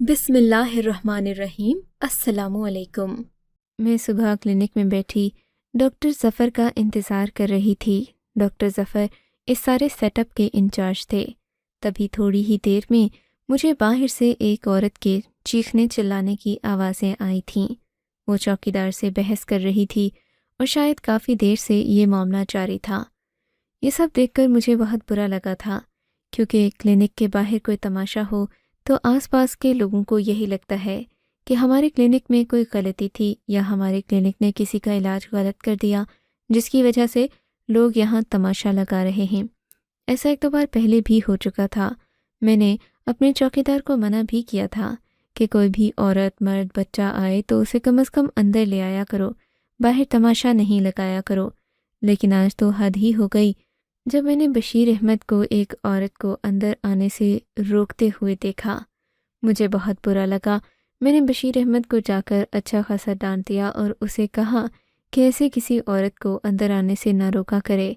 بسم اللہ الرحمن الرحیم۔ السلام علیکم۔ میں صبح کلینک میں بیٹھی ڈاکٹر ظفر کا انتظار کر رہی تھی۔ ڈاکٹر ظفر اس سارے سیٹ اپ کے انچارج تھے۔ تبھی تھوڑی ہی دیر میں مجھے باہر سے ایک عورت کے چیخنے چلانے کی آوازیں آئی تھیں۔ وہ چوکیدار سے بحث کر رہی تھی اور شاید کافی دیر سے یہ معاملہ جاری تھا۔ یہ سب دیکھ کر مجھے بہت برا لگا تھا، کیونکہ کلینک کے باہر کوئی تماشا ہو تو آس پاس کے لوگوں کو یہی لگتا ہے کہ ہمارے کلینک میں کوئی غلطی تھی یا ہمارے کلینک نے کسی کا علاج غلط کر دیا، جس کی وجہ سے لوگ یہاں تماشا لگا رہے ہیں۔ ایسا ایک دو بار پہلے بھی ہو چکا تھا۔ میں نے اپنے چوکیدار کو منع بھی کیا تھا کہ کوئی بھی عورت، مرد، بچہ آئے تو اسے کم از کم اندر لے آیا کرو، باہر تماشا نہیں لگایا کرو۔ لیکن آج تو حد ہی ہو گئی جب میں نے بشیر احمد کو ایک عورت کو اندر آنے سے روکتے ہوئے دیکھا۔ مجھے بہت برا لگا۔ میں نے بشیر احمد کو جا کر اچھا خاصا ڈانٹ دیا اور اسے کہا کہ ایسے کسی عورت کو اندر آنے سے نہ روکا کرے۔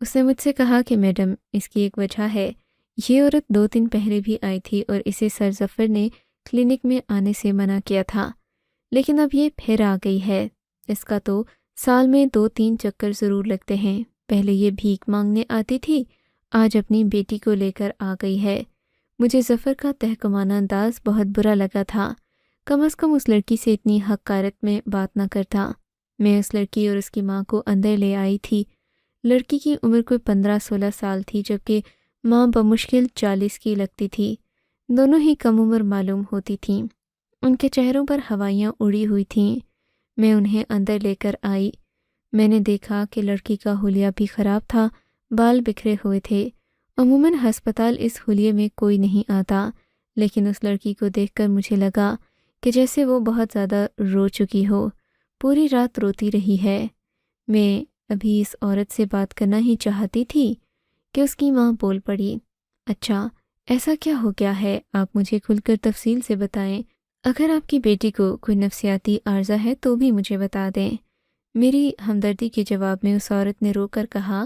اس نے مجھ سے کہا کہ میڈم، اس کی ایک وجہ ہے، یہ عورت 2 دن پہلے بھی آئی تھی اور اسے سر ظفر نے کلینک میں آنے سے منع کیا تھا، لیکن اب یہ پھر آ گئی ہے۔ اس کا تو سال میں 2-3 چکر ضرور لگتے ہیں۔ پہلے یہ بھیک مانگنے آتی تھی، آج اپنی بیٹی کو لے کر آ گئی ہے۔ مجھے ظفر کا تحکمانہ انداز بہت برا لگا تھا۔ کم از کم اس لڑکی سے اتنی حقارت میں بات نہ کرتا۔ میں اس لڑکی اور اس کی ماں کو اندر لے آئی تھی۔ لڑکی کی عمر کوئی 15-16 سال تھی، جبکہ ماں بمشکل 40 کی لگتی تھی۔ دونوں ہی کم عمر معلوم ہوتی تھیں۔ ان کے چہروں پر ہوائیاں اڑی ہوئی تھیں۔ میں انہیں اندر لے کر آئی۔ میں نے دیکھا کہ لڑکی کا حلیہ بھی خراب تھا، بال بکھرے ہوئے تھے۔ عموماً ہسپتال اس حلیے میں کوئی نہیں آتا، لیکن اس لڑکی کو دیکھ کر مجھے لگا کہ جیسے وہ بہت زیادہ رو چکی ہو، پوری رات روتی رہی ہے۔ میں ابھی اس عورت سے بات کرنا ہی چاہتی تھی کہ اس کی ماں بول پڑی، اچھا ایسا کیا ہو گیا ہے؟ آپ مجھے کھل کر تفصیل سے بتائیں۔ اگر آپ کی بیٹی کو کوئی نفسیاتی عارضہ ہے تو بھی مجھے بتا دیں۔ میری ہمدردی کے جواب میں اس عورت نے رو کر کہا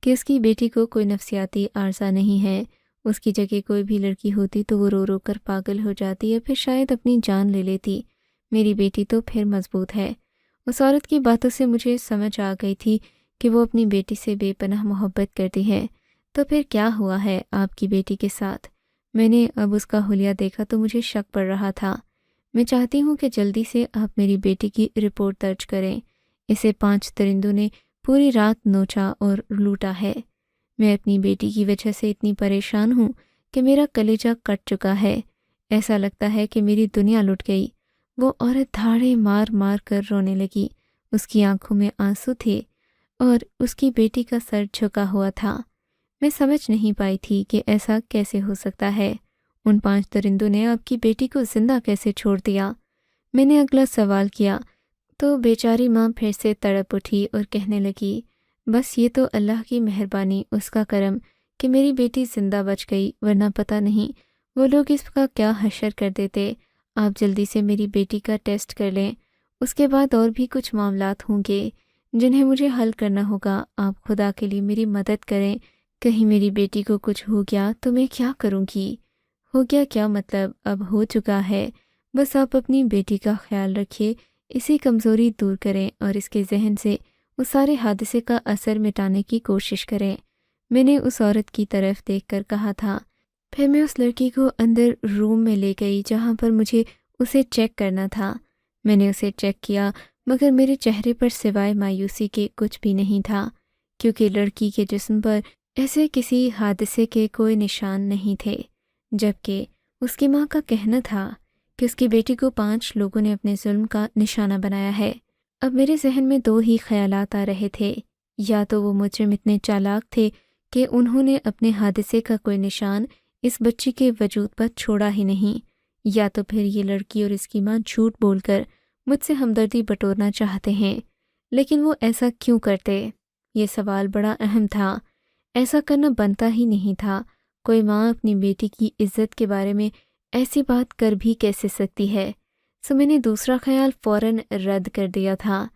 کہ اس کی بیٹی کو کوئی نفسیاتی عارضہ نہیں ہے۔ اس کی جگہ کوئی بھی لڑکی ہوتی تو وہ رو رو کر پاگل ہو جاتی یا پھر شاید اپنی جان لے لیتی۔ میری بیٹی تو پھر مضبوط ہے۔ اس عورت کی باتوں سے مجھے سمجھ آ گئی تھی کہ وہ اپنی بیٹی سے بے پناہ محبت کرتی ہے۔ تو پھر کیا ہوا ہے آپ کی بیٹی کے ساتھ؟ میں نے اب اس کا حلیہ دیکھا تو مجھے شک پڑ رہا تھا۔ میں چاہتی ہوں کہ جلدی سے آپ میری بیٹی کی رپورٹ درج کریں۔ اسے 5 درندوں نے پوری رات نوچا اور لوٹا ہے۔ میں اپنی بیٹی کی وجہ سے اتنی پریشان ہوں کہ میرا کلیجہ کٹ چکا ہے۔ ایسا لگتا ہے کہ میری دنیا لٹ گئی۔ وہ عورت دھاڑے مار مار کر رونے لگی۔ اس کی آنکھوں میں آنسو تھے اور اس کی بیٹی کا سر جھکا ہوا تھا۔ میں سمجھ نہیں پائی تھی کہ ایسا کیسے ہو سکتا ہے۔ ان 5 درندوں نے آپ کی بیٹی کو زندہ کیسے چھوڑ دیا؟ میں نے اگلا سوال کیا تو بیچاری ماں پھر سے تڑپ اٹھی اور کہنے لگی، بس یہ تو اللہ کی مہربانی، اس کا کرم کہ میری بیٹی زندہ بچ گئی، ورنہ پتہ نہیں وہ لوگ اس کا کیا حشر کر دیتے۔ آپ جلدی سے میری بیٹی کا ٹیسٹ کر لیں، اس کے بعد اور بھی کچھ معاملات ہوں گے جنہیں مجھے حل کرنا ہوگا۔ آپ خدا کے لیے میری مدد کریں، کہیں میری بیٹی کو کچھ ہو گیا تو میں کیا کروں گی؟ ہو گیا کیا مطلب؟ اب ہو چکا ہے۔ بس آپ اپنی بیٹی کا خیال رکھیے، اسی کمزوری دور کریں اور اس کے ذہن سے اس سارے حادثے کا اثر مٹانے کی کوشش کریں۔ میں نے اس عورت کی طرف دیکھ کر کہا تھا۔ پھر میں اس لڑکی کو اندر روم میں لے گئی جہاں پر مجھے اسے چیک کرنا تھا۔ میں نے اسے چیک کیا، مگر میرے چہرے پر سوائے مایوسی کے کچھ بھی نہیں تھا، کیونکہ لڑکی کے جسم پر ایسے کسی حادثے کے کوئی نشان نہیں تھے، جبکہ اس کی ماں کا کہنا تھا کہ اس کی بیٹی کو 5 لوگوں نے اپنے ظلم کا نشانہ بنایا ہے۔ اب میرے ذہن میں 2 ہی خیالات آ رہے تھے، یا تو وہ مجرم اتنے چالاک تھے کہ انہوں نے اپنے حادثے کا کوئی نشان اس بچی کے وجود پر چھوڑا ہی نہیں، یا تو پھر یہ لڑکی اور اس کی ماں جھوٹ بول کر مجھ سے ہمدردی بٹورنا چاہتے ہیں۔ لیکن وہ ایسا کیوں کرتے؟ یہ سوال بڑا اہم تھا۔ ایسا کرنا بنتا ہی نہیں تھا۔ کوئی ماں اپنی بیٹی کی عزت کے بارے میں ایسی بات کر بھی کیسے سکتی ہے؟ سو میں نے دوسرا خیال فوراً رد کر دیا تھا۔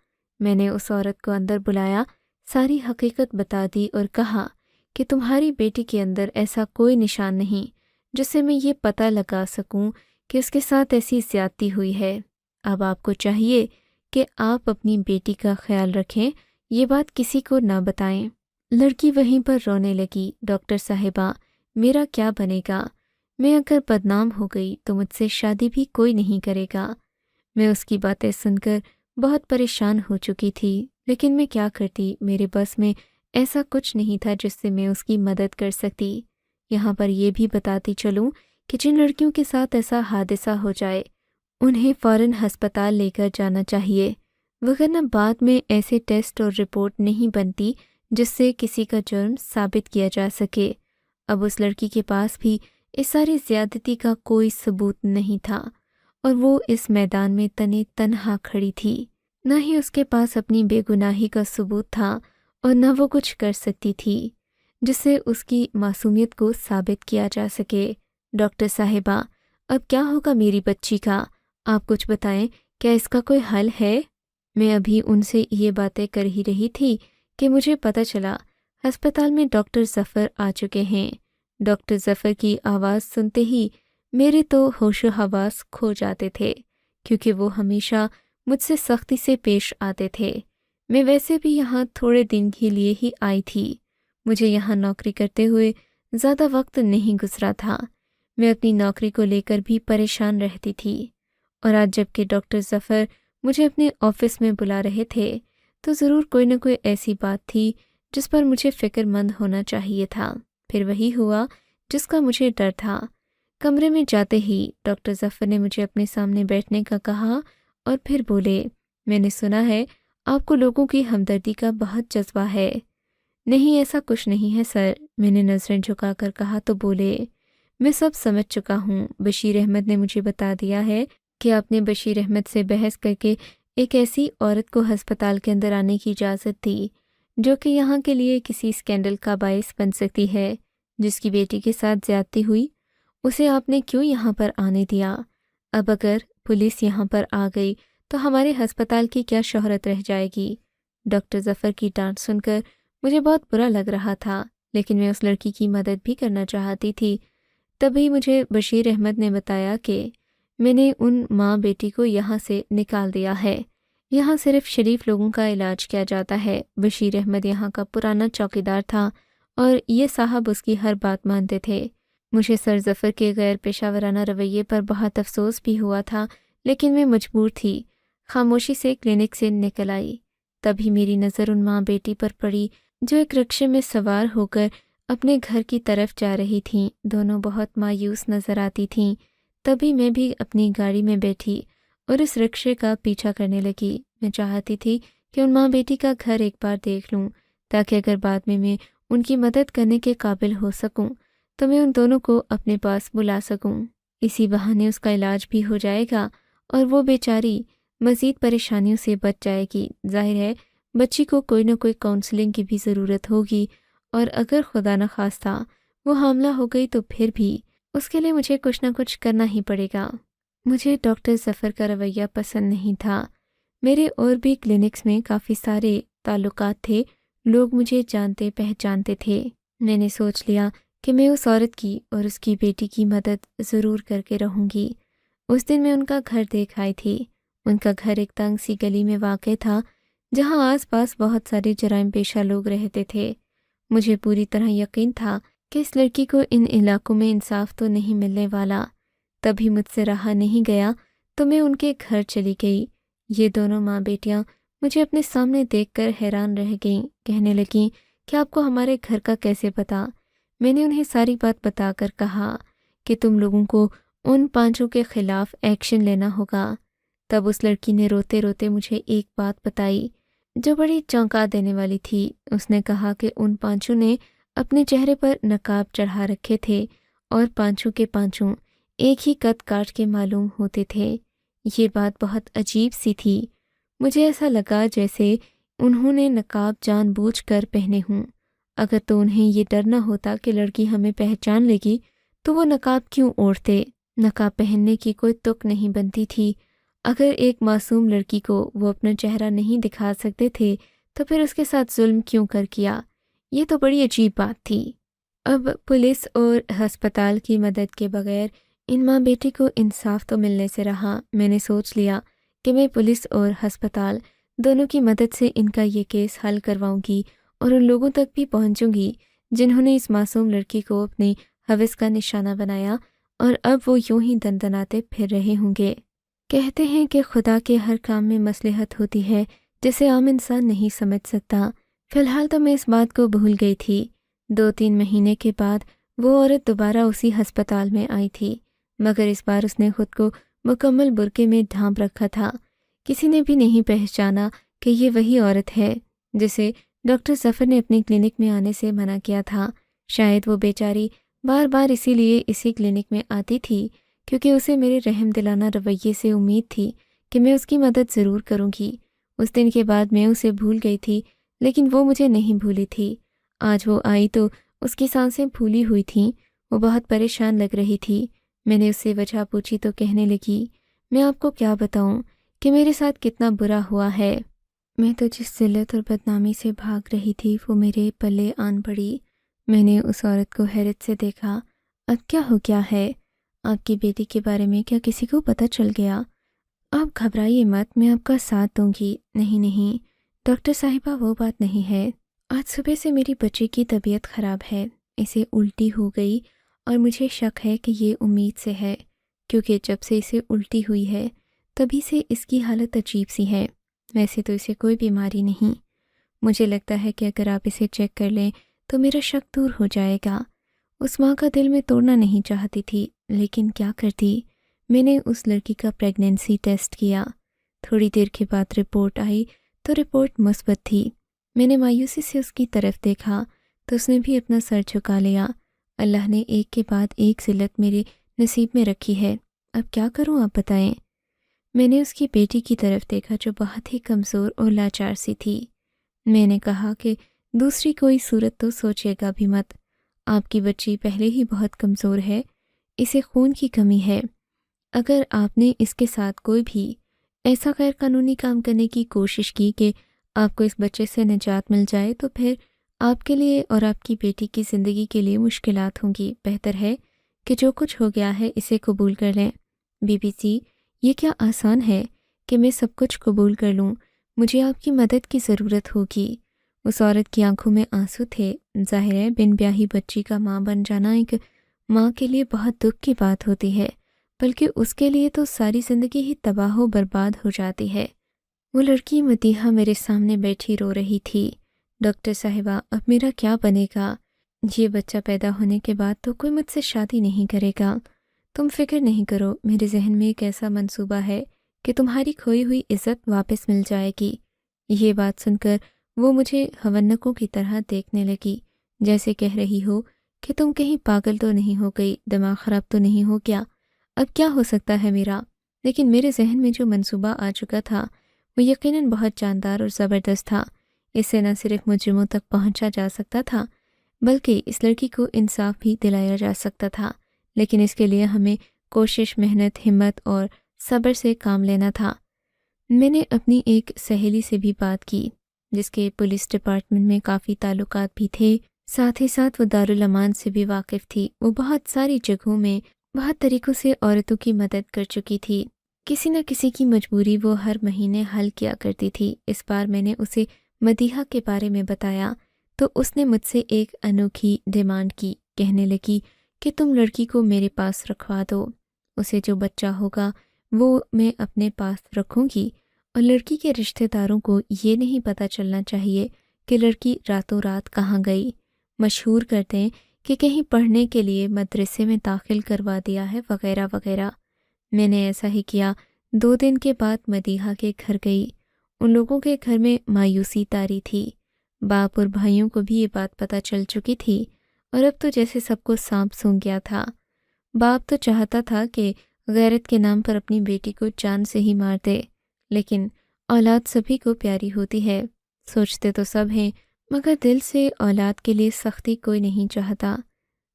میں نے اس عورت کو اندر بلایا، ساری حقیقت بتا دی اور کہا کہ تمہاری بیٹی کے اندر ایسا کوئی نشان نہیں جس سے میں یہ پتہ لگا سکوں کہ اس کے ساتھ ایسی زیادتی ہوئی ہے۔ اب آپ کو چاہیے کہ آپ اپنی بیٹی کا خیال رکھیں، یہ بات کسی کو نہ بتائیں۔ لڑکی وہیں پر رونے لگی۔ ڈاکٹر صاحبہ، میرا کیا بنے گا؟ میں اگر بدنام ہو گئی تو مجھ سے شادی بھی کوئی نہیں کرے گا۔ میں اس کی باتیں سن کر بہت پریشان ہو چکی تھی، لیکن میں کیا کرتی؟ میرے بس میں ایسا کچھ نہیں تھا جس سے میں اس کی مدد کر سکتی۔ یہاں پر یہ بھی بتاتی چلوں کہ جن لڑکیوں کے ساتھ ایسا حادثہ ہو جائے انہیں فوراً ہسپتال لے کر جانا چاہیے، وگرنہ بعد میں ایسے ٹیسٹ اور رپورٹ نہیں بنتی جس سے کسی کا جرم ثابت کیا جا سکے۔ اب اس لڑکی کے پاس بھی اس ساری زیادتی کا کوئی ثبوت نہیں تھا، اور وہ اس میدان میں تنہا کھڑی تھی۔ نہ ہی اس کے پاس اپنی بے گناہی کا ثبوت تھا، اور نہ وہ کچھ کر سکتی تھی جس سے اس کی معصومیت کو ثابت کیا جا سکے۔ ڈاکٹر صاحبہ، اب کیا ہوگا میری بچی کا؟ آپ کچھ بتائیں، کیا اس کا کوئی حل ہے؟ میں ابھی ان سے یہ باتیں کر ہی رہی تھی کہ مجھے پتہ چلا ہسپتال میں ڈاکٹر ظفر آ چکے ہیں۔ ڈاکٹر ظفر کی آواز سنتے ہی میرے تو ہوش و حواس کھو جاتے تھے، کیونکہ وہ ہمیشہ مجھ سے سختی سے پیش آتے تھے۔ میں ویسے بھی یہاں تھوڑے دن کے لیے ہی آئی تھی، مجھے یہاں نوکری کرتے ہوئے زیادہ وقت نہیں گزرا تھا۔ میں اپنی نوکری کو لے کر بھی پریشان رہتی تھی، اور آج جب کہ ڈاکٹر ظفر مجھے اپنے آفس میں بلا رہے تھے تو ضرور کوئی نہ کوئی ایسی بات تھی جس پر مجھے فکر مند ہونا چاہیے تھا۔ پھر وہی ہوا جس کا مجھے ڈر تھا۔ کمرے میں جاتے ہی ڈاکٹر ظفر نے مجھے اپنے سامنے بیٹھنے کا کہا اور پھر بولے، میں نے سنا ہے آپ کو لوگوں کی ہمدردی کا بہت جذبہ ہے۔ نہیں، ایسا کچھ نہیں ہے سر، میں نے نظریں جھکا کر کہا تو بولے، میں سب سمجھ چکا ہوں۔ بشیر احمد نے مجھے بتا دیا ہے کہ آپ نے بشیر احمد سے بحث کر کے ایک ایسی عورت کو ہسپتال کے اندر آنے کی اجازت دی جو کہ یہاں کے لیے کسی اسکینڈل کا باعث بن سکتی ہے۔ جس کی بیٹی کے ساتھ زیادتی ہوئی اسے آپ نے کیوں یہاں پر آنے دیا؟ اب اگر پولیس یہاں پر آ گئی تو ہمارے ہسپتال کی کیا شہرت رہ جائے گی؟ ڈاکٹر ظفر کی ڈانٹ سن کر مجھے بہت برا لگ رہا تھا، لیکن میں اس لڑکی کی مدد بھی کرنا چاہتی تھی۔ تبھی مجھے بشیر احمد نے بتایا کہ میں نے ان ماں بیٹی کو یہاں سے نکال دیا ہے۔ یہاں صرف شریف لوگوں کا علاج کیا جاتا ہے۔ بشیر احمد یہاں کا پرانا چوکیدار تھا اور یہ صاحب اس کی ہر بات مانتے تھے۔ مجھے سر ظفر کے غیر پیشہ ورانہ رویے پر بہت افسوس بھی ہوا تھا، لیکن میں مجبور تھی۔ خاموشی سے کلینک سے نکل آئی۔ تبھی میری نظر ان ماں بیٹی پر پڑی جو ایک رکشے میں سوار ہو کر اپنے گھر کی طرف جا رہی تھیں۔ دونوں بہت مایوس نظر آتی تھیں۔ تبھی میں بھی اپنی گاڑی میں بیٹھی اور اس رکشے کا پیچھا کرنے لگی۔ میں چاہتی تھی کہ ان ماں بیٹی کا گھر ایک بار دیکھ لوں، تاکہ اگر بعد میں ان کی مدد کرنے کے قابل ہو سکوں تو میں ان دونوں کو اپنے پاس بلا سکوں۔ اسی بہانے اس کا علاج بھی ہو جائے گا اور وہ بیچاری مزید پریشانیوں سے بچ جائے گی۔ ظاہر ہے بچی کو کوئی نہ کوئی کاؤنسلنگ کی بھی ضرورت ہوگی، اور اگر خدا نخواستہ وہ حاملہ ہو گئی تو پھر بھی اس کے لیے مجھے کچھ نہ کچھ کرنا ہی پڑے گا۔ مجھے ڈاکٹر ظفر کا رویہ پسند نہیں تھا۔ میرے اور بھی کلینکس میں کافی سارے تعلقات تھے، لوگ مجھے جانتے پہچانتے تھے۔ میں نے سوچ لیا کہ میں اس عورت کی اور اس کی بیٹی کی مدد ضرور کر کے رہوں گی۔ اس دن میں ان کا گھر دیکھ آئی تھی۔ ان کا گھر ایک تنگ سی گلی میں واقع تھا جہاں آس پاس بہت سارے جرائم پیشہ لوگ رہتے تھے۔ مجھے پوری طرح یقین تھا کہ اس لڑکی کو ان علاقوں میں انصاف تو نہیں ملنے والا۔ تبھی مجھ سے رہا نہیں گیا تو میں ان کے گھر چلی گئی۔ یہ دونوں ماں بیٹیاں مجھے اپنے سامنے دیکھ کر حیران رہ گئیں، کہنے لگیں کہ آپ کو ہمارے گھر کا کیسے پتہ؟ میں نے انہیں ساری بات بتا کر کہا کہ تم لوگوں کو ان پانچوں کے خلاف ایکشن لینا ہوگا۔ تب اس لڑکی نے روتے روتے مجھے ایک بات بتائی جو بڑی چونکا دینے والی تھی۔ اس نے کہا کہ ان پانچوں نے اپنے چہرے پر نقاب چڑھا رکھے تھے اور پانچوں کے پانچوں ایک ہی قد کاٹ کے معلوم ہوتے تھے۔ یہ بات بہت عجیب سی تھی۔ مجھے ایسا لگا جیسے انہوں نے نقاب جان بوجھ کر پہنے ہوں۔ اگر تو انہیں یہ ڈر نہ ہوتا کہ لڑکی ہمیں پہچان لے گی تو وہ نقاب کیوں اوڑھتے؟ نقاب پہننے کی کوئی تک نہیں بنتی تھی۔ اگر ایک معصوم لڑکی کو وہ اپنا چہرہ نہیں دکھا سکتے تھے تو پھر اس کے ساتھ ظلم کیوں کر کیا؟ یہ تو بڑی عجیب بات تھی۔ اب پولیس اور ہسپتال کی مدد کے بغیر ان ماں بیٹی کو انصاف تو ملنے سے رہا۔ میں نے سوچ لیا کہ میں پولیس اور ہسپتال دونوں کی مدد سے ان کا یہ کیس حل کرواؤں گی اور ان لوگوں تک بھی پہنچوں گی جنہوں نے اس معصوم لڑکی کو اپنی ہوس کا نشانہ بنایا، اور اب وہ یوں ہی دندناتے پھر رہے ہوں گے۔ کہتے ہیں کہ خدا کے ہر کام میں مصلحت ہوتی ہے جسے عام انسان نہیں سمجھ سکتا۔ فی الحال تو میں اس بات کو بھول گئی تھی۔ 2-3 مہینے کے بعد وہ عورت دوبارہ اسی ہسپتال میں آئی تھی، مگر اس بار اس نے خود کو مکمل برقعے میں ڈھانپ رکھا تھا۔ کسی نے بھی نہیں پہچانا کہ یہ وہی عورت ہے جسے ڈاکٹر ظفر نے اپنی کلینک میں آنے سے منع کیا تھا۔ شاید وہ بیچاری بار بار اسی لیے اسی کلینک میں آتی تھی کیونکہ اسے میرے رحم دلانہ رویے سے امید تھی کہ میں اس کی مدد ضرور کروں گی۔ اس دن کے بعد میں اسے بھول گئی تھی، لیکن وہ مجھے نہیں بھولی تھی۔ آج وہ آئی تو اس کی سانسیں پھولی ہوئی تھیں، وہ بہت پریشان لگ رہی تھی۔ میں نے اس سے وجہ پوچھی تو کہنے لگی، میں آپ کو کیا بتاؤں کہ میرے ساتھ کتنا برا ہوا ہے۔ میں تو جس ذلت اور بدنامی سے بھاگ رہی تھی وہ میرے پلے آن پڑی۔ میں نے اس عورت کو حیرت سے دیکھا۔ اب کیا ہو گیا ہے؟ آپ کی بیٹی کے بارے میں کیا کسی کو پتہ چل گیا؟ آپ گھبرائیے مت، میں آپ کا ساتھ دوں گی۔ نہیں ڈاکٹر صاحبہ، وہ بات نہیں ہے۔ آج صبح سے میری بچی کی طبیعت خراب ہے، اسے الٹی ہو گئی اور مجھے شک ہے کہ یہ امید سے ہے، کیونکہ جب سے اسے الٹی ہوئی ہے تبھی سے اس کی حالت عجیب سی ہے۔ ویسے تو اسے کوئی بیماری نہیں، مجھے لگتا ہے کہ اگر آپ اسے چیک کر لیں تو میرا شک دور ہو جائے گا۔ اس ماں کا دل میں توڑنا نہیں چاہتی تھی، لیکن کیا کرتی؟ میں نے اس لڑکی کا پریگنینسی ٹیسٹ کیا۔ تھوڑی دیر کے بعد رپورٹ آئی تو رپورٹ مثبت تھی۔ میں نے مایوسی سے اس کی طرف دیکھا تو اس نے بھی اپنا سر جھکا لیا۔ اللہ نے ایک کے بعد ایک ذلت میرے نصیب میں رکھی ہے، اب کیا کروں آپ بتائیں؟ میں نے اس کی بیٹی کی طرف دیکھا جو بہت ہی کمزور اور لاچار سی تھی۔ میں نے کہا کہ دوسری کوئی صورت تو سوچے گا بھی مت، آپ کی بچی پہلے ہی بہت کمزور ہے، اسے خون کی کمی ہے۔ اگر آپ نے اس کے ساتھ کوئی بھی ایسا غیر قانونی کام کرنے کی کوشش کی کہ آپ کو اس بچے سے نجات مل جائے تو پھر آپ کے لیے اور آپ کی بیٹی کی زندگی کے لیے مشکلات ہوں گی۔ بہتر ہے کہ جو کچھ ہو گیا ہے اسے قبول کر لیں۔ بی بی سی، یہ کیا آسان ہے کہ میں سب کچھ قبول کر لوں؟ مجھے آپ کی مدد کی ضرورت ہوگی۔ اس عورت کی آنکھوں میں آنسو تھے۔ ظاہر ہے بن بیاہی بچی کا ماں بن جانا ایک ماں کے لیے بہت دکھ کی بات ہوتی ہے، بلکہ اس کے لیے تو ساری زندگی ہی تباہ و برباد ہو جاتی ہے۔ وہ لڑکی مدیحہ میرے سامنے بیٹھی رو رہی تھی۔ ڈاکٹر صاحبہ، اب میرا کیا بنے گا؟ یہ بچہ پیدا ہونے کے بعد تو کوئی مجھ سے شادی نہیں کرے گا۔ تم فکر نہیں کرو، میرے ذہن میں ایک ایسا منصوبہ ہے کہ تمہاری کھوئی ہوئی عزت واپس مل جائے گی۔ یہ بات سن کر وہ مجھے حونکوں کی طرح دیکھنے لگی، جیسے کہہ رہی ہو کہ تم کہیں پاگل تو نہیں ہو گئی، دماغ خراب تو نہیں ہو گیا؟ اب کیا ہو سکتا ہے میرا؟ لیکن میرے ذہن میں جو منصوبہ آ چکا تھا وہ یقیناً بہت جاندار اور زبردست تھا۔ اس سے نہ صرف مجرموں تک پہنچا جا سکتا تھا بلکہ اس لڑکی کو انصاف بھی دلایا جا سکتا تھا، لیکن اس کے لیے ہمیں کوشش، محنت، ہمت اور صبر سے کام لینا تھا۔ میں نے اپنی ایک سہیلی سے بھی بات کی جس کے پولیس ڈپارٹمنٹ میں کافی تعلقات بھی تھے، ساتھ ہی ساتھ وہ دارالامان سے بھی واقف تھی۔ وہ بہت ساری جگہوں میں بہت طریقوں سے عورتوں کی مدد کر چکی تھی، کسی نہ کسی کی مجبوری وہ ہر مہینے حل کیا کرتی تھی۔ اس بار میں نے اسے مدیحہ کے بارے میں بتایا تو اس نے مجھ سے ایک انوکھی ڈیمانڈ کی، کہنے لگی کہ تم لڑکی کو میرے پاس رکھوا دو، اسے جو بچہ ہوگا وہ میں اپنے پاس رکھوں گی، اور لڑکی کے رشتہ داروں کو یہ نہیں پتہ چلنا چاہیے کہ لڑکی راتوں رات کہاں گئی۔ مشہور کر دیں کہ کہیں پڑھنے کے لیے مدرسے میں داخل کروا دیا ہے وغیرہ وغیرہ۔ میں نے ایسا ہی کیا۔ 2 دن کے بعد مدیحہ کے گھر گئی۔ ان لوگوں کے گھر میں مایوسی طاری تھی۔ باپ اور بھائیوں کو بھی یہ بات پتہ چل چکی تھی، اور اب تو جیسے سب کو سانپ سونگھ گیا تھا۔ باپ تو چاہتا تھا کہ غیرت کے نام پر اپنی بیٹی کو جان سے ہی مار دے، لیکن اولاد سبھی کو پیاری ہوتی ہے، سوچتے تو سب ہیں، مگر دل سے اولاد کے لیے سختی کوئی نہیں چاہتا۔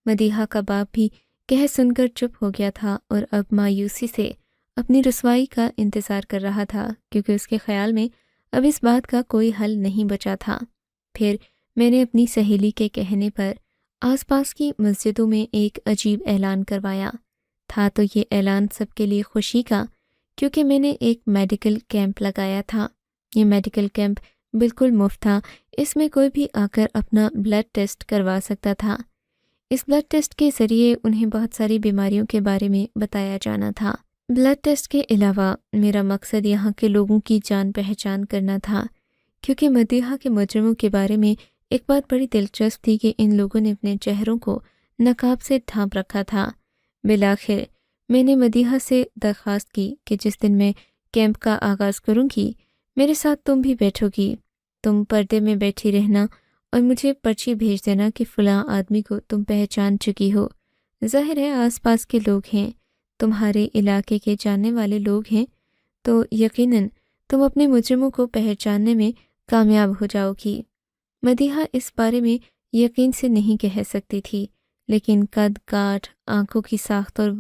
مدیحہ کا باپ بھی کہہ سن کر چپ ہو گیا تھا اور اب مایوسی سے اپنی رسوائی کا انتظار کر رہا تھا، کیونکہ اس کے خیال میں اب اس بات کا کوئی حل نہیں بچا تھا۔ پھر میں نے اپنی سہیلی کے کہنے پر آس پاس کی مسجدوں میں ایک عجیب اعلان کروایا تھا تو یہ اعلان سب کے لیے خوشی کا، کیونکہ میں نے ایک میڈیکل کیمپ لگایا تھا۔ یہ میڈیکل کیمپ بالکل مفت تھا، اس میں کوئی بھی آ کر اپنا بلڈ ٹیسٹ کروا سکتا تھا۔ اس بلڈ ٹیسٹ کے ذریعے انہیں بہت ساری بیماریوں کے بارے میں بتایا جانا تھا۔ بلڈ ٹیسٹ کے علاوہ میرا مقصد یہاں کے لوگوں کی جان پہچان کرنا تھا، کیونکہ مدیحہ کے مجرموں کے بارے میں ایک بات بڑی دلچسپ تھی کہ ان لوگوں نے اپنے چہروں کو نقاب سے ڈھانپ رکھا تھا۔ بالآخر میں نے مدیحہ سے درخواست کی کہ جس دن میں کیمپ کا آغاز کروں گی میرے ساتھ تم بھی بیٹھو گی۔ تم پردے میں بیٹھی رہنا اور مجھے پرچی بھیج دینا کہ فلاں آدمی کو تم پہچان چکی ہو۔ ظاہر ہے آس پاس کے لوگ ہیں، تمہارے علاقے کے جاننے والے لوگ ہیں، تو یقیناً تم اپنے مجرموں کو پہچاننے میں کامیاب ہو جاؤ گی۔ مدیحہ اس بارے میں یقین سے نہیں کہہ سکتی تھی، لیکن قد کاٹ، آنکھوں کی ساخت اور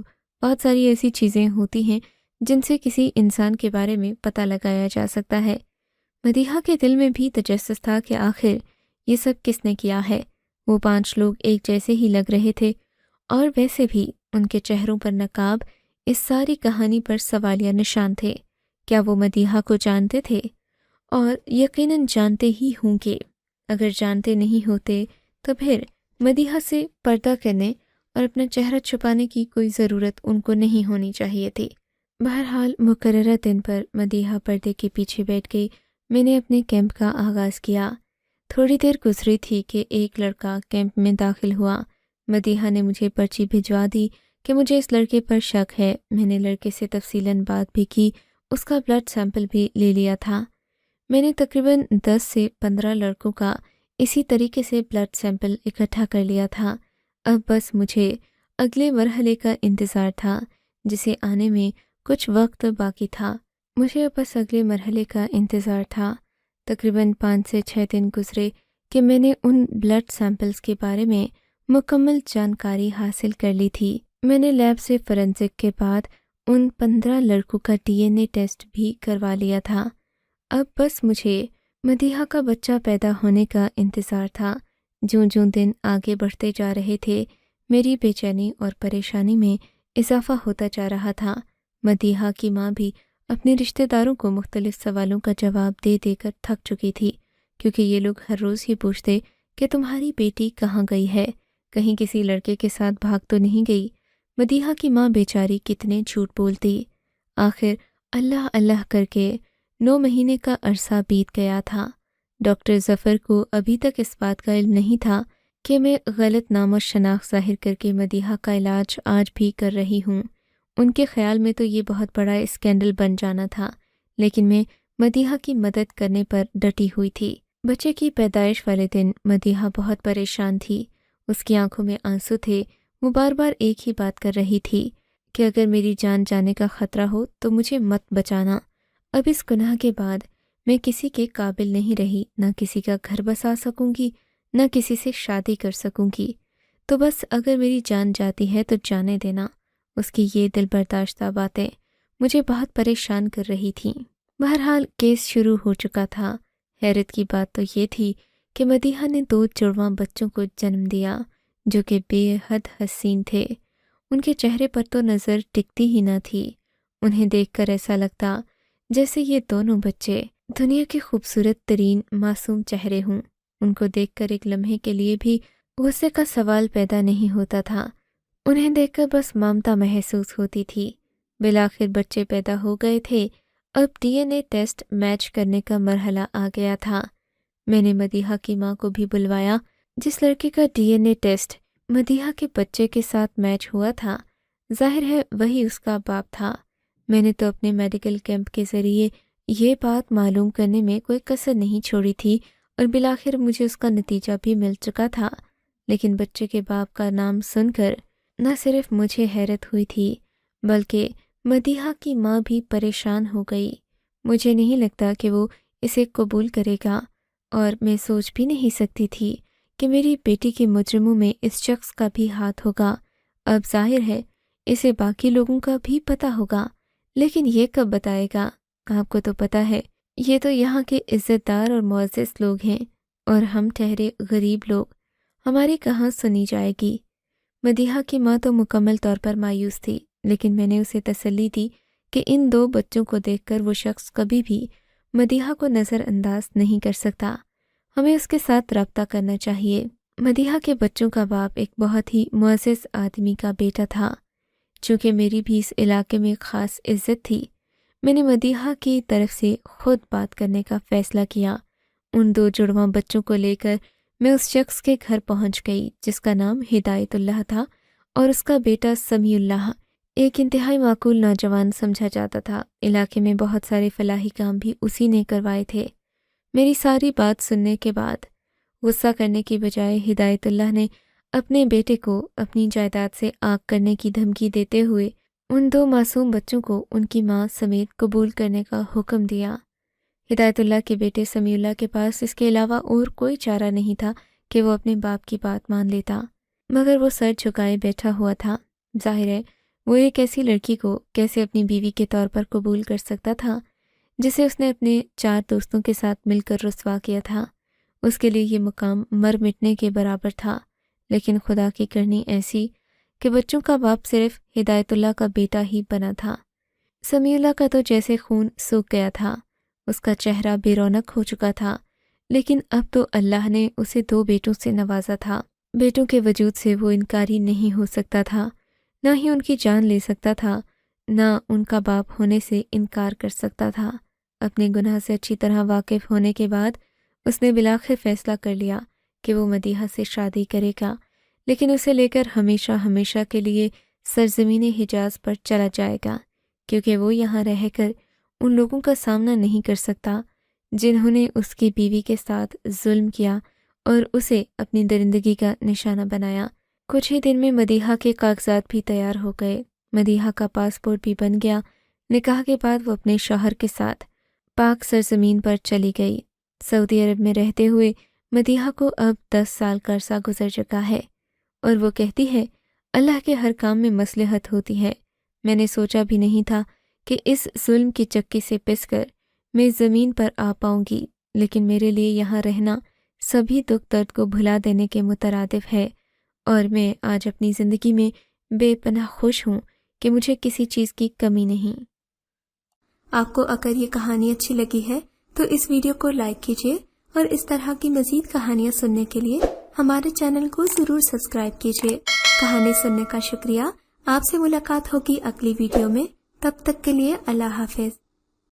بہت ساری ایسی چیزیں ہوتی ہیں جن سے کسی انسان کے بارے میں پتہ لگایا جا سکتا ہے۔ مدیحہ کے دل میں بھی تجسس تھا کہ آخر یہ سب کس نے کیا ہے۔ وہ 5 لوگ ایک جیسے ہی لگ رہے تھے، اور ویسے بھی ان کے چہروں پر نقاب اس ساری کہانی پر سوالیہ نشان تھے۔ کیا وہ مدیحہ کو جانتے تھے؟ اور یقیناً جانتے ہی ہوں گے۔ اگر جانتے نہیں ہوتے تو پھر مدیحہ سے پردہ کرنے اور اپنا چہرہ چھپانے کی کوئی ضرورت ان کو نہیں ہونی چاہیے تھی۔ بہرحال مقررہ دن پر مدیحہ پردے کے پیچھے بیٹھ کے میں نے اپنے کیمپ کا آغاز کیا۔ تھوڑی دیر گزری تھی کہ ایک لڑکا کیمپ میں داخل ہوا۔ مدیحہ نے مجھے پرچی بھجوا دی کہ مجھے اس لڑکے پر شک ہے۔ میں نے لڑکے سے تفصیلاً بات بھی کی، اس کا بلڈ سیمپل بھی لے لیا تھا۔ میں نے تقریباً 10 سے 15 لڑکوں کا اسی طریقے سے بلڈ سیمپل اکٹھا کر لیا تھا۔ اب بس مجھے اگلے مرحلے کا انتظار تھا، جسے آنے میں کچھ وقت باقی تھا۔ مجھے اب بس اگلے مرحلے کا انتظار تھا۔ تقریباً 5 سے 6 دن گزرے کہ میں نے ان بلڈ سیمپلز کے بارے میں مکمل جانکاری حاصل کر لی تھی۔ میں نے لیب سے فورینسک کے بعد ان 15 لڑکوں کا DNA ٹیسٹ بھی کروا لیا تھا۔ اب بس مجھے مدیحہ کا بچہ پیدا ہونے کا انتظار تھا۔ جوں دن آگے بڑھتے جا رہے تھے، میری بے چینی اور پریشانی میں اضافہ ہوتا جا رہا تھا۔ مدیحہ کی ماں بھی اپنے رشتہ داروں کو مختلف سوالوں کا جواب دے دے کر تھک چکی تھی، کیونکہ یہ لوگ ہر روز ہی پوچھتے کہ تمہاری بیٹی کہاں گئی ہے، کہیں کسی لڑکے کے ساتھ بھاگ تو نہیں گئی۔ مدیحہ کی ماں بیچاری کتنے جھوٹ بولتی۔ آخر اللہ اللہ کر کے 9 مہینے کا عرصہ بیت گیا تھا۔ ڈاکٹر ظفر کو ابھی تک اس بات کا علم نہیں تھا کہ میں غلط نام و شناخت ظاہر کر کے مدیحہ کا علاج آج بھی کر رہی ہوں۔ ان کے خیال میں تو یہ بہت بڑا اسکینڈل بن جانا تھا، لیکن میں مدیحہ کی مدد کرنے پر ڈٹی ہوئی تھی۔ بچے کی پیدائش والے دن مدیحہ بہت پریشان تھی، اس کی آنکھوں میں آنسو تھے۔ وہ بار بار ایک ہی بات کر رہی تھی کہ اگر میری جان جانے کا خطرہ ہو تو مجھے مت بچانا۔ اب اس گناہ کے بعد میں کسی کے قابل نہیں رہی، نہ کسی کا گھر بسا سکوں گی، نہ کسی سے شادی کر سکوں گی، تو بس اگر میری جان جاتی ہے تو جانے دینا۔ اس کی یہ دل برداشتہ باتیں مجھے بہت پریشان کر رہی تھیں۔ بہرحال کیس شروع ہو چکا تھا۔ حیرت کی بات تو یہ تھی کہ مدیحہ نے 2 جڑواں بچوں کو جنم دیا جو کہ بے حد حسین تھے۔ ان کے چہرے پر تو نظر ٹکتی ہی نہ تھی۔ انہیں دیکھ کر ایسا لگتا جیسے یہ دونوں بچے دنیا کے خوبصورت ترین معصوم چہرے ہوں۔ ان کو دیکھ کر ایک لمحے کے لیے بھی غصے کا سوال پیدا نہیں ہوتا تھا۔ انہیں دیکھ کر بس ممتا محسوس ہوتی تھی۔ بالآخر بچے پیدا ہو گئے تھے۔ اب DNA ٹیسٹ میچ کرنے کا مرحلہ آ گیا تھا۔ میں نے مدیحہ کی ماں کو بھی بلوایا۔ جس لڑکے کا DNA ٹیسٹ مدیحہ کے بچے کے ساتھ میچ ہوا تھا، ظاہر ہے وہی اس کا باپ تھا۔ میں نے تو اپنے میڈیکل کیمپ کے ذریعے یہ بات معلوم کرنے میں کوئی کسر نہیں چھوڑی تھی، اور بالآخر مجھے اس کا نتیجہ بھی مل چکا تھا۔ لیکن بچے کے باپ کا نام سن کر نہ صرف مجھے حیرت ہوئی تھی، بلکہ مدیحہ کی ماں بھی پریشان ہو گئی۔ مجھے نہیں لگتا کہ وہ اسے قبول کرے گا، اور میں سوچ بھی نہیں سکتی تھی کہ میری بیٹی کے مجرموں میں اس شخص کا بھی ہاتھ ہوگا۔ اب ظاہر ہے اسے باقی لوگوں کا بھی پتہ ہوگا، لیکن یہ کب بتائے گا؟ آپ کو تو پتہ ہے یہ تو یہاں کے عزت دار اور معزز لوگ ہیں، اور ہم ٹھہرے غریب لوگ، ہماری کہاں سنی جائے گی؟ مدیحہ کی ماں تو مکمل طور پر مایوس تھی، لیکن میں نے اسے تسلی دی کہ ان 2 بچوں کو دیکھ کر وہ شخص کبھی بھی مدیحہ کو نظر انداز نہیں کر سکتا، ہمیں اس کے ساتھ رابطہ کرنا چاہیے۔ مدیحہ کے بچوں کا باپ ایک بہت ہی معزز آدمی کا بیٹا تھا۔ چونکہ میری بھی اس علاقے میں خاص عزت تھی، میں نے مدیحہ کی طرف سے خود بات کرنے کا فیصلہ کیا۔ ان 2 جڑواں بچوں کو لے کر میں اس شخص کے گھر پہنچ گئی جس کا نام ہدایت اللہ تھا، اور اس کا بیٹا سمیع اللہ ایک انتہائی معقول نوجوان سمجھا جاتا تھا۔ علاقے میں بہت سارے فلاحی کام بھی اسی نے کروائے تھے۔ میری ساری بات سننے کے بعد غصہ کرنے کی بجائے ہدایت اللہ نے اپنے بیٹے کو اپنی جائیداد سے آگ کرنے کی دھمکی دیتے ہوئے ان 2 معصوم بچوں کو ان کی ماں سمیت قبول کرنے کا حکم دیا۔ ہدایت اللہ کے بیٹے سمیع اللہ کے پاس اس کے علاوہ اور کوئی چارہ نہیں تھا کہ وہ اپنے باپ کی بات مان لیتا، مگر وہ سر جھکائے بیٹھا ہوا تھا۔ ظاہر ہے وہ ایک ایسی لڑکی کو کیسے اپنی بیوی کے طور پر قبول کر سکتا تھا جسے اس نے اپنے 4 دوستوں کے ساتھ مل کر رسوا کیا تھا۔ اس کے لیے یہ مقام مر مٹنے کے برابر تھا، لیکن خدا کی کرنی ایسی کہ بچوں کا باپ صرف ہدایت اللہ کا بیٹا ہی بنا تھا۔ سمیع اللہ کا تو جیسے خون سوکھ گیا تھا، اس کا چہرہ بے رونق ہو چکا تھا، لیکن اب تو اللہ نے اسے 2 بیٹوں سے نوازا تھا۔ بیٹوں کے وجود سے وہ انکاری نہیں ہو سکتا تھا، نہ ہی ان کی جان لے سکتا تھا، نہ ان کا باپ ہونے سے انکار کر سکتا تھا۔ اپنے گناہ سے اچھی طرح واقف ہونے کے بعد اس نے بالآخر فیصلہ کر لیا کہ وہ مدیحہ سے شادی کرے گا، لیکن اسے لے کر ہمیشہ ہمیشہ کے لیے سرزمین حجاز پر چلا جائے گا، کیونکہ وہ یہاں رہ کر ان لوگوں کا سامنا نہیں کر سکتا جنہوں نے اس کی بیوی کے ساتھ ظلم کیا اور اسے اپنی درندگی کا نشانہ بنایا۔ کچھ ہی دن میں مدیحہ کے کاغذات بھی تیار ہو گئے، مدیحہ کا پاسپورٹ بھی بن گیا۔ نکاح کے بعد وہ اپنے شوہر کے ساتھ پاک سرزمین پر چلی گئی۔ سعودی عرب میں رہتے ہوئے مدیحہ کو اب 10 سال کا عرصہ گزر چکا ہے، اور وہ کہتی ہے اللہ کے ہر کام میں مصلحت ہوتی ہے۔ میں نے سوچا بھی نہیں تھا کہ اس ظلم کی چکی سے پس کر میں زمین پر آ پاؤں گی، لیکن میرے لیے یہاں رہنا سبھی دکھ درد کو بھلا دینے کے مترادف ہے، اور میں آج اپنی زندگی میں بے پناہ خوش ہوں کہ مجھے کسی چیز کی کمی نہیں۔ آپ کو اگر یہ کہانی اچھی لگی ہے تو اس ویڈیو کو لائک کیجیے، اور اس طرح کی مزید کہانیاں سننے کے لیے ہمارے چینل کو ضرور سبسکرائب کیجیے۔ کہانی سننے کا شکریہ۔ آپ سے ملاقات ہوگی اگلی ویڈیو میں، تب تک کے لیے اللہ حافظ۔